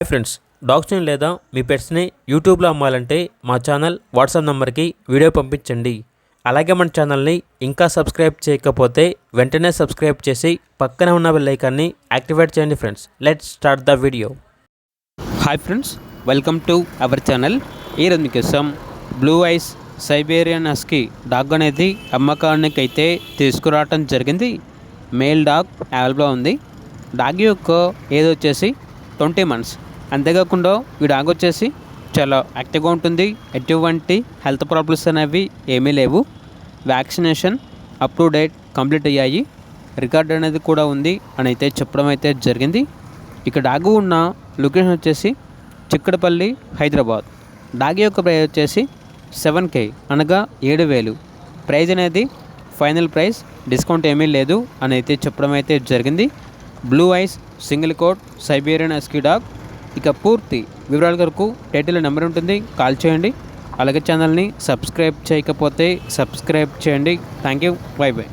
Hi friends, డాగ్స్ని లేదా మీ పెట్స్ని యూట్యూబ్లో అమ్మాలంటే మా ఛానల్ వాట్సాప్ నెంబర్కి వీడియో పంపించండి. అలాగే మన ఛానల్ని ఇంకా సబ్స్క్రైబ్ చేయకపోతే వెంటనే సబ్స్క్రైబ్ చేసి పక్కనే ఉన్న బెల్ ఐకాన్ని యాక్టివేట్ చేయండి. Friends, let's start the video. Hi friends, welcome to our channel. ఈరోజు మీకోసం blue ice Siberian husky dog అనేది అమ్మకానికి అయితే తీసుకురావటం జరిగింది. మేల్ డాగ్ అవైలబుల్గా ఉంది. డాగ్ యొక్క ఏజ్ వచ్చేసి 20 months. అంతేకాకుండా ఈ డాగ్ వచ్చేసి చాలా యాక్టివ్గా ఉంటుంది. ఎటువంటి హెల్త్ ప్రాబ్లమ్స్ అనేవి ఏమీ లేవు. Vaccination up to date complete అయ్యాయి. రికార్డ్ అనేది కూడా ఉంది అని అయితే చెప్పడం అయితే జరిగింది. ఇక డాగ్ ఉన్న లొకేషన్ వచ్చేసి చిక్కడపల్లి, హైదరాబాద్. డాగ్ యొక్క ప్రైస్ వచ్చేసి 7K అనగా 7,000. ప్రైజ్ అనేది ఫైనల్ ప్రైస్, డిస్కౌంట్ ఏమీ లేదు అని అయితే చెప్పడం అయితే జరిగింది. Blue eyes single coat Siberian husky dog. ఇక పూర్తి వివరాల కొరకు టైటిల్ నెంబర్ ఉంటుంది, కాల్ చేయండి. అలాగే ఛానల్ని సబ్స్క్రైబ్ చేయకపోతే సబ్స్క్రైబ్ చేయండి. Thank you, by by.